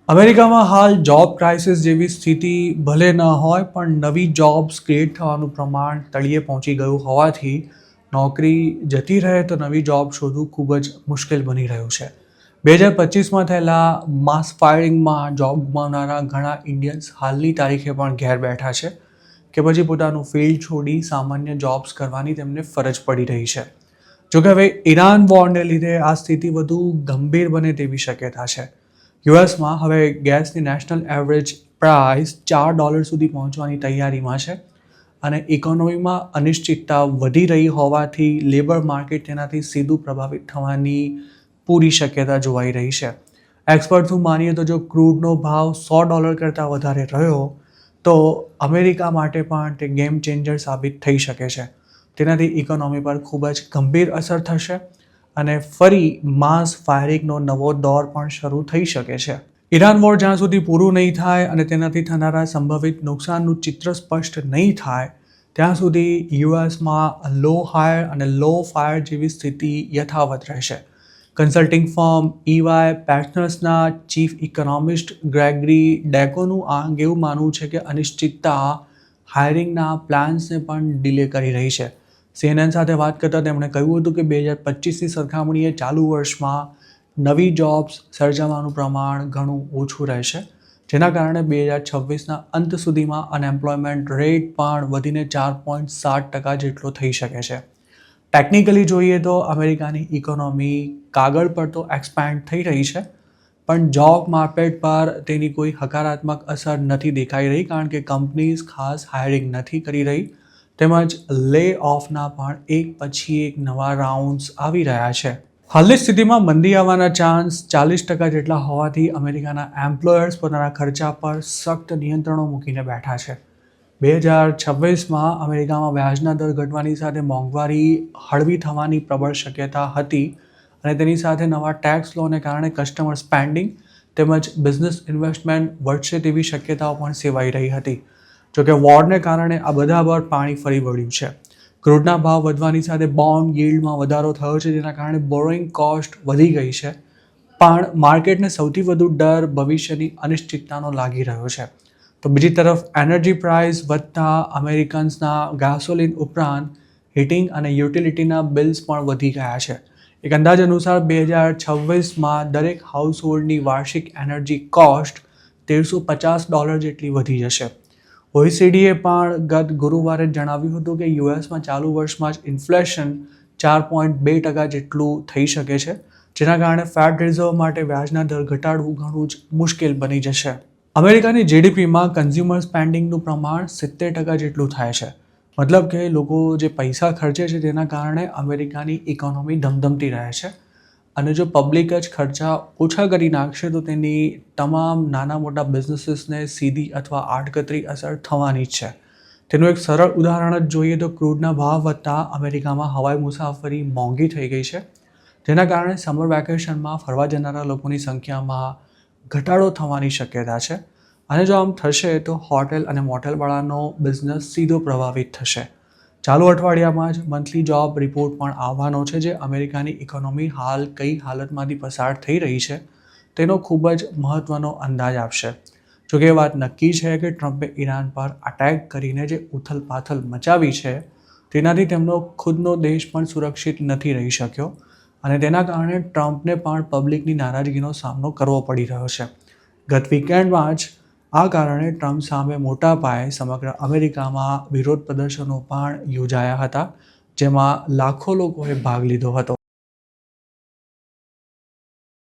અમેરિકામાં હાલ job crisis જેવી સ્થિતિ ભલે ન હોય પણ નવી જોબ્સ ક્રિએટ થવાનું પ્રમાણ તળિયે પહોંચી ગયું હોવાથી નોકરી જતી રહે તો નવી જોબ શોધવું ખૂબ જ મુશ્કેલ બની રહ્યું છે. 2025માં થયેલા માસ ફાયરિંગમાં જોબ ગુમાવનારા ઘણા ઇન્ડિયન્સ હાલની તારીખે પણ ઘેર બેઠા છે કે પછી પોતાનું ફિલ્ડ છોડી સામાન્ય જોબ્સ કરવાની તેમને ફરજ પડી રહી છે. જોકે હવે ઈરાન વોરને લીધે આ સ્થિતિ વધુ ગંભીર બને તેવી શક્યતા છે. યુએસમાં હવે ગેસની નેશનલ એવરેજ પ્રાઇસ $4 સુધી પહોંચવાની તૈયારીમાં છે અને ઇકોનોમીમાં અનિશ્ચિતતા વધી રહી હોવાથી લેબર માર્કેટ તેનાથી સીધું પ્રભાવિત થવાની પૂરી શક્યતા જોવાઈ રહી છે. એક્સપર્ટ્સનું માનીએ તો જો ક્રૂડનો ભાવ $100 કરતાં વધારે રહ્યો તો અમેરિકા માટે પણ તે ગેમ ચેન્જર સાબિત થઈ શકે છે. તેનાથી ઇકોનોમી પર ખૂબ જ ગંભીર અસર થશે અને ફરી માસ ફાયરિંગનો નવો દોર પણ શરૂ થઈ શકે છે. ઈરાન વોર જ્યાં સુધી પૂરું નહીં થાય અને તેનાથી થનારા સંભવિત નુકસાનનું ચિત્ર સ્પષ્ટ નહીં થાય ત્યાં સુધી યુએસમાં લો હાયર અને લો ફાયર જેવી સ્થિતિ યથાવત રહેશે. કન્સલ્ટિંગ ફર્મ EY પેટર્નર્સના ચીફ ઇકોનોમિસ્ટ ગ્રેગરી ડેકોનું આ અંગે એવું માનવું છે કે અનિશ્ચિતતા હાયરિંગના પ્લાન્સને પણ ડિલે કરી રહી છે. CNN સાથે વાત કરતાં તેમણે કહ્યું હતું કે 2025ની સરખામણીએ ચાલુ વર્ષમાં નવી જોબ્સ સર્જાવાનું પ્રમાણ ઘણું ઓછું રહેશે, જેના કારણે 2026ના અંત સુધીમાં અનએમ્પ્લોયમેન્ટ રેટ પણ વધીને 4.7% જેટલો થઈ શકે છે. ટેકનિકલી જોઈએ તો અમેરિકાની ઇકોનોમી કાગળ પર તો એક્સપેન્ડ થઈ રહી છે પણ જોબ માર્કેટ પર તેની કોઈ હકારાત્મક અસર નથી દેખાઈ રહી કારણ કે કંપનીઝ ખાસ હાયરિંગ નથી કરી રહી તેમજ લે ઓફના પણ એક પછી એક નવા રાઉન્ડ્સ આવી રહ્યા છે. હાલની સ્થિતિમાં મંદી આવવાના ચાન્સ 40% જેટલા હોવાથી અમેરિકાના એમ્પ્લોયર્સ પોતાના ખર્ચા પર સખ્ત નિયંત્રણો મૂકીને બેઠા છે. 2026માં અમેરિકામાં વ્યાજના દર ઘટવાની સાથે મોંઘવારી હળવી થવાની પ્રબળ શક્યતા હતી અને તેની સાથે નવા ટેક્સ લોને કારણે કસ્ટમર સ્પેન્ડિંગ તેમજ બિઝનેસ ઇન્વેસ્ટમેન્ટ વધશે તેવી શક્યતાઓ પણ સેવાઈ રહી હતી. જોકે વોરને કારણે આ બધા પર પાણી ફરી વળ્યું છે. ક્રૂડના ભાવ વધવાની સાથે બોન્ડ yieldમાં વધારો થયો છે જેના કારણે બોરોઈંગ કોસ્ટ વધી ગઈ છે પણ માર્કેટને સૌથી વધુ ડર ભવિષ્યની અનિશ્ચિતતાનો લાગી રહ્યો છે. તો બીજી તરફ એનર્જી પ્રાઇસ વધતા અમેરિકન્સના ગાસોલિન ઉપરાંત હીટિંગ અને યુટિલિટીના બિલ્સ પણ વધી ગયા છે. એક અંદાજ અનુસાર 2026માં દરેક હાઉસહોલ્ડની વાર્ષિક એનર્જી કોસ્ટ $1,350 જેટલી વધી જશે. OECDએ પણ ગત ગુરુવારે જણાવ્યું હતું કે યુએસમાં ચાલુ વર્ષમાં જ ઇન્ફ્લેશન 4.2% જેટલું થઈ શકે છે જેના કારણે ફેડ રિઝર્વ માટે વ્યાજના દર ઘટાડવું ઘણું જ મુશ્કેલ બની જશે. અમેરિકાની જીડીપીમાં કન્ઝ્યુમર સ્પેન્ડિંગનું પ્રમાણ 70% જેટલું થાય છે. મતલબ કે લોકો જે પૈસા ખર્ચે છે તેના કારણે અમેરિકાની ઇકોનોમી ધમધમતી રહે છે અને જો પબ્લિક જ ખર્ચા ઓછા કરી નાખશે તો તેની તમામ નાના મોટા બિઝનેસીસને સીધી અથવા આડકતરી અસર થવાની જ છે. તેનું એક સરળ ઉદાહરણ જ જોઈએ તો ક્રૂડના ભાવ વધતા અમેરિકામાં હવાઈ મુસાફરી મોંઘી થઈ ગઈ છે જેના કારણે સમર વેકેશનમાં ફરવા જનારા લોકોની સંખ્યામાં ઘટાડો થવાની શક્યતા છે અને જો આમ થશે તો હોટેલ અને મોટેલવાળાનો બિઝનેસ સીધો પ્રભાવિત થશે. ચાલુ અઠવાડિયામાં જ મંથલી જોબ રિપોર્ટ પણ આવવાનો છે જે અમેરિકાની ઇકોનોમી હાલ કઈ હાલતમાંથી પસાર થઈ રહી છે તેનો ખૂબ જ મહત્ત્વનો અંદાજ આપશે. જોકે એ વાત નક્કી છે કે ટ્રમ્પે ઈરાન પર અટેક કરીને જે ઉથલપાથલ મચાવી છે તેનાથી તેમનો ખુદનો દેશ પણ સુરક્ષિત નથી રહી શક્યો અને તેના કારણે ટ્રમ્પને પણ પબ્લિકની નારાજગીનો સામનો કરવો પડી રહ્યો છે. ગત વીકેન્ડમાં જ આ કારણે ટ્રમ્પ સામે મોટા પાયે સમગ્ર અમેરિકામાં વિરોધ પ્રદર્શનો પણ યોજાયા હતા જેમાં લાખો લોકોએ ભાગ લીધો હતો.